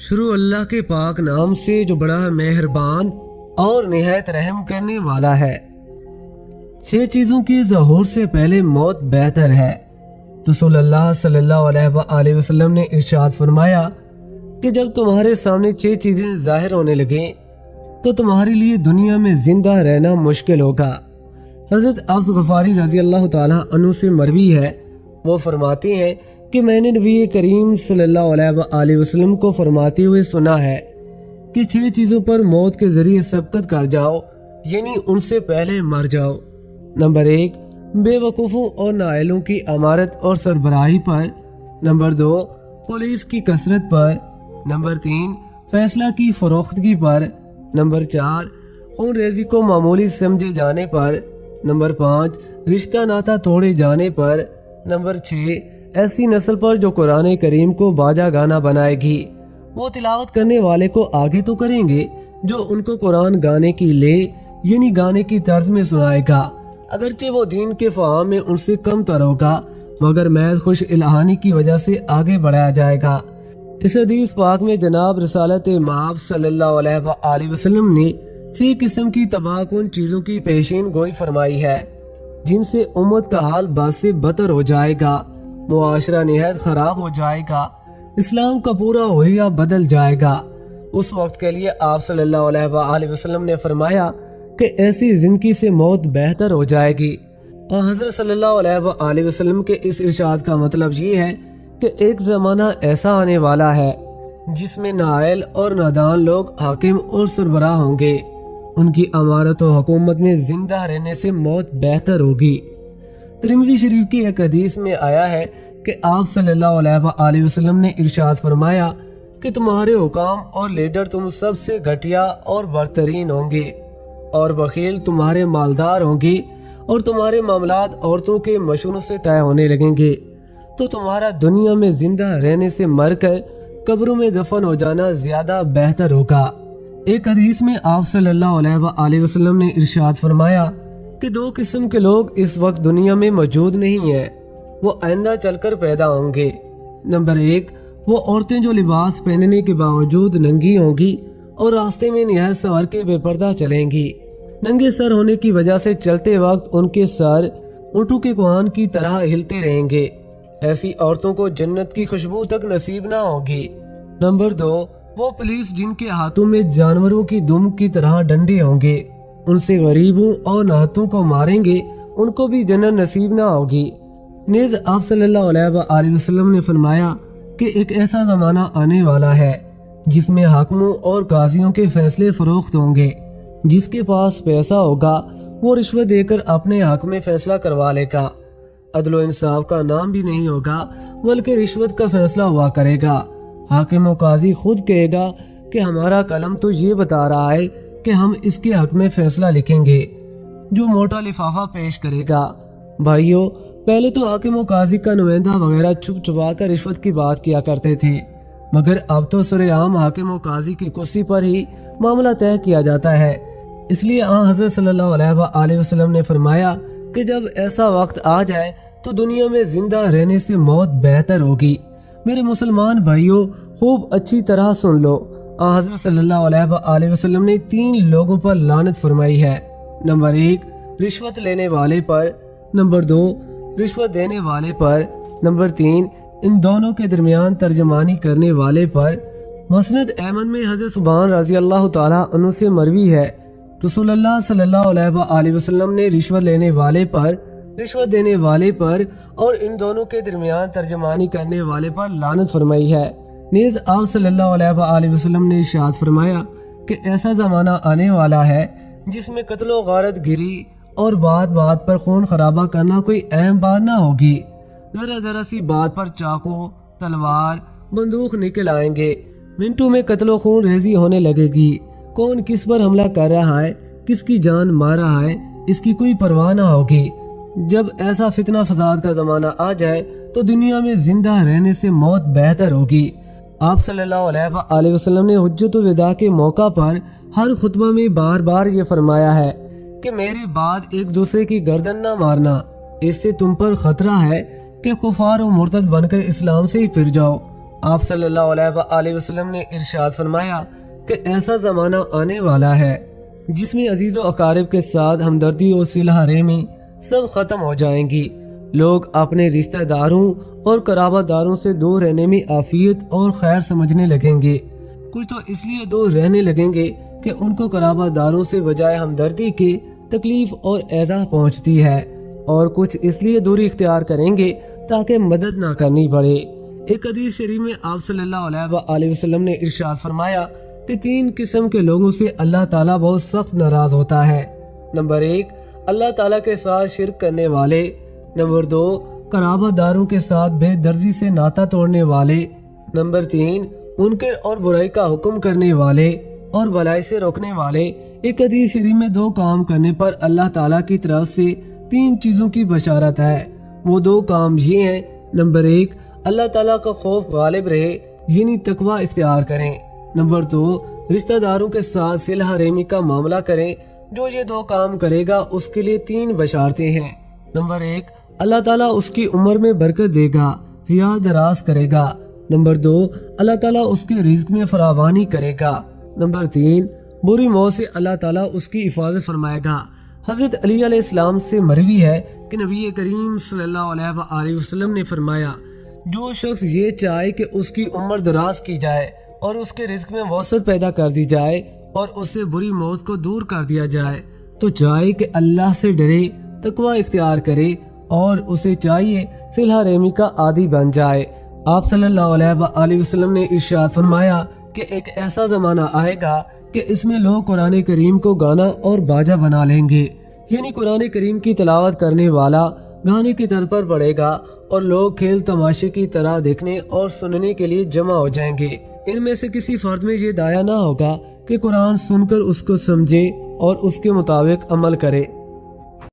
شروع اللہ کے پاک نام سے جو بڑا مہربان اور نہایت رحم کرنے والا ہے۔ 6 چیزوں کی ظہور سے پہلے موت بہتر ہے۔ رسول اللہ صلی اللہ علیہ وآلہ وسلم نے ارشاد فرمایا کہ جب تمہارے سامنے 6 چیزیں ظاہر ہونے لگیں تو تمہارے لیے دنیا میں زندہ رہنا مشکل ہوگا۔ حضرت ابو غفاری رضی اللہ تعالیٰ عنہ سے مروی ہے، وہ فرماتے ہیں کہ میں نے نبی کریم صلی اللہ علیہ وآلہ وسلم کو فرماتے ہوئے سنا ہے کہ 6 چیزوں پر موت کے ذریعے سبقت کر جاؤ، یعنی ان سے پہلے مر جاؤ۔ نمبر 1، بے وقوفوں اور نااہلوں کی امارت اور سربراہی پر۔ نمبر 2، پولیس کی کثرت پر۔ نمبر 3، فیصلہ کی فروختگی پر۔ نمبر 4، خون ریزی کو معمولی سمجھے جانے پر۔ نمبر 5، رشتہ ناتا توڑے جانے پر۔ نمبر 6، ایسی نسل پر جو قرآن کریم کو باجا گانا بنائے گی، وہ تلاوت کرنے والے کو آگے تو کریں گے جو ان کو قرآن گانے کی لے یعنی گانے کی طرز میں سنائے گا، اگرچہ وہ دین کے فہم میں ان سے کم تر ہوگا، مگر محض خوش الہانی کی وجہ سے آگے بڑھایا جائے گا۔ اس حدیث پاک میں جناب رسالت مآب صلی اللہ علیہ وآلہ وسلم نے 6 قسم کی تباہ کن چیزوں کی پیشین گوئی فرمائی ہے، جن سے امت کا حال بد سے بدتر ہو جائے گا، معاشرہ نہایت خراب ہو جائے گا، اسلام کا پورا ہویا بدل جائے گا۔ اس وقت کے لیے آپ صلی اللہ علیہ وآلہ وسلم نے فرمایا کہ ایسی زندگی سے موت بہتر ہو جائے گی۔ اور حضرت صلی اللہ علیہ وآلہ وسلم کے اس ارشاد کا مطلب یہ ہے کہ ایک زمانہ ایسا آنے والا ہے جس میں نااہل اور نادان لوگ حاکم اور سربراہ ہوں گے، ان کی امارت و حکومت میں زندہ رہنے سے موت بہتر ہوگی۔ ترمذی شریف کی ایک حدیث میں آیا ہے کہ آپ صلی اللہ علیہ وآلہ وسلم نے ارشاد فرمایا کہ تمہارے حکام اور لیڈر تم سب سے گھٹیا اور برترین ہوں گے، اور بخیل تمہارے مالدار ہوں گے، اور تمہارے معاملات عورتوں کے مشوروں سے طے ہونے لگیں گے، تو تمہارا دنیا میں زندہ رہنے سے مر کر قبروں میں دفن ہو جانا زیادہ بہتر ہوگا۔ ایک حدیث میں آپ صلی اللہ علیہ وآلہ وسلم نے ارشاد فرمایا کہ 2 قسم کے لوگ اس وقت دنیا میں موجود نہیں ہیں، وہ آئندہ چل کر پیدا ہوں گے۔ نمبر 1، وہ عورتیں جو لباس پہننے کے باوجود ننگی ہوں گی اور راستے میں نہایت سنور کے بے پردہ چلیں گی۔ ننگے سر ہونے کی وجہ سے چلتے وقت ان کے سر اونٹوں کے کوہان کی طرح ہلتے رہیں گے، ایسی عورتوں کو جنت کی خوشبو تک نصیب نہ ہوگی۔ نمبر 2، وہ پولیس جن کے ہاتھوں میں جانوروں کی دم کی طرح ڈنڈے ہوں گے، ان سے غریبوں اور ناحقوں کو ماریں گے، ان کو بھی جنت نصیب نہ ہوگی۔ نیز آپ صلی اللہ علیہ وآلہ وسلم نے فرمایا کہ ایک ایسا زمانہ آنے والا ہے جس میں حاکموں اور قاضیوں کے فیصلے فروخت ہوں گے، جس کے پاس پیسہ ہوگا وہ رشوت دے کر اپنے حق میں فیصلہ کروا لے گا، عدل و انصاف کا نام بھی نہیں ہوگا بلکہ رشوت کا فیصلہ ہوا کرے گا۔ حاکم و قاضی خود کہے گا کہ ہمارا قلم تو یہ بتا رہا ہے کہ ہم اس کے حق میں فیصلہ لکھیں گے، جو موٹا لفافہ پیش کرے گا۔ بھائیو، پہلے تو حاکم و قاضی کا نمائندہ وغیرہ چھپ چھپا کر رشوت کی بات کیا کرتے تھے، مگر اب تو سرعام حاکم و قاضی کی کرسی پر ہی معاملہ طے کیا جاتا ہے۔ اس لیے حضرت صلی اللہ علیہ وآلہ وسلم نے فرمایا کہ جب ایسا وقت آ جائے تو دنیا میں زندہ رہنے سے موت بہتر ہوگی۔ میرے مسلمان بھائیوں، خوب اچھی طرح سن لو، حضرت صلی اللہ علیہ وآلہ وسلم نے 3 لوگوں پر لعنت فرمائی ہے۔ نمبر 1، رشوت لینے والے پر۔ نمبر 2، رشوت دینے والے پر۔ نمبر 3، ان دونوں کے درمیان ترجمانی کرنے والے پر۔ مسند احمد میں حضرت ثوبان رضی اللہ تعالیٰ عنہ سے مروی ہے، رسول اللہ صلی اللہ علیہ وآلہ وسلم نے رشوت لینے والے پر، رشوت دینے والے پر اور ان دونوں کے درمیان ترجمانی کرنے والے پر لعنت فرمائی ہے۔ نیز آپ صلی اللہ علیہ وآلہ وسلم نے ارشاد فرمایا کہ ایسا زمانہ آنے والا ہے جس میں قتل و غارت گری اور بات بات پر خون خرابہ کرنا کوئی اہم بات نہ ہوگی۔ ذرا ذرا سی بات پر چاقو، تلوار، بندوق نکل آئیں گے، منٹوں میں قتل و خون ریزی ہونے لگے گی، کون کس پر حملہ کر رہا ہے، کس کی جان مار رہا ہے، اس کی کوئی پرواہ نہ ہوگی۔ جب ایسا فتنہ فساد کا زمانہ آ جائے تو دنیا میں زندہ رہنے سے موت بہتر ہوگی۔ آپ صلی اللہ علیہ وآلہ وسلم نے حجۃ الوداع کے موقع پر ہر خطبہ میں بار بار یہ فرمایا ہے کہ میرے بعد ایک دوسرے کی گردن نہ مارنا، اس سے تم پر خطرہ ہے کہ کفار و مرتد بن کر اسلام سے ہی پھر جاؤ، آپ صلی اللہ علیہ وآلہ وسلم نے ارشاد فرمایا کہ ایسا زمانہ آنے والا ہے جس میں عزیز و اقارب کے ساتھ ہمدردی اور صلہ رحمی سب ختم ہو جائیں گی۔ لوگ اپنے رشتہ داروں اور قرابہ داروں سے دور رہنے میں عافیت اور خیر سمجھنے لگیں گے۔ کچھ تو اس لیے دور رہنے لگیں گے کہ ان کو قرابہ داروں سے بجائے ہمدردی کے تکلیف اور ایذا پہنچتی ہے، اور کچھ اس لیے دوری اختیار کریں گے تاکہ مدد نہ کرنی پڑے۔ ایک حدیث شریف میں آپ صلی اللہ علیہ وآلہ وسلم نے ارشاد فرمایا کہ 3 قسم کے لوگوں سے اللہ تعالیٰ بہت سخت ناراض ہوتا ہے۔ نمبر 1، اللہ تعالیٰ کے ساتھ شرک کرنے والے۔ نمبر 2، قرابہ داروں کے ساتھ بے درزی سے ناطہ توڑنے والے۔ نمبر 3، منکر اور برائی کا حکم کرنے والے اور بلائی سے روکنے والے۔ ایک حدیث شریف میں 2 کام کرنے پر اللہ تعالیٰ کی طرف سے 3 چیزوں کی بشارت ہے۔ وہ 2 کام یہ ہیں۔ نمبر 1، اللہ تعالیٰ کا خوف غالب رہے، یعنی تقوی اختیار کریں۔ نمبر 2، رشتہ داروں کے ساتھ صلہ رحمی کا معاملہ کریں۔ جو یہ 2 کام کرے گا اس کے لیے 3 بشارتیں ہیں۔ نمبر 1، اللہ تعالیٰ اس کی عمر میں برکت دے گا، حیات دراز کرے گا۔ نمبر 2، اللہ تعالیٰ اس کے رزق میں فراوانی کرے گا۔ نمبر 3، بری موت سے اللہ تعالیٰ اس کی حفاظت فرمائے گا۔ حضرت علی علیہ السلام سے مروی ہے کہ نبی کریم صلی اللہ علیہ وآلہ وسلم نے فرمایا، جو شخص یہ چاہے کہ اس کی عمر دراز کی جائے اور اس کے رزق میں وسعت پیدا کر دی جائے اور اس سے بری موت کو دور کر دیا جائے، تو چاہے کہ اللہ سے ڈرے، تقوی اختیار کرے، اور اسے چاہیے صلہ رحمی کا عادی بن جائے۔ آپ صلی اللہ علیہ وآلہ وسلم نے ارشاد فرمایا کہ ایک ایسا زمانہ آئے گا کہ اس میں لوگ قرآن کریم کو گانا اور باجا بنا لیں گے، یعنی قرآن کریم کی تلاوت کرنے والا گانے کی طرز پر پڑھے گا اور لوگ کھیل تماشے کی طرح دیکھنے اور سننے کے لیے جمع ہو جائیں گے۔ ان میں سے کسی فرد میں یہ دایا نہ ہوگا کہ قرآن سن کر اس کو سمجھے اور اس کے مطابق عمل کرے۔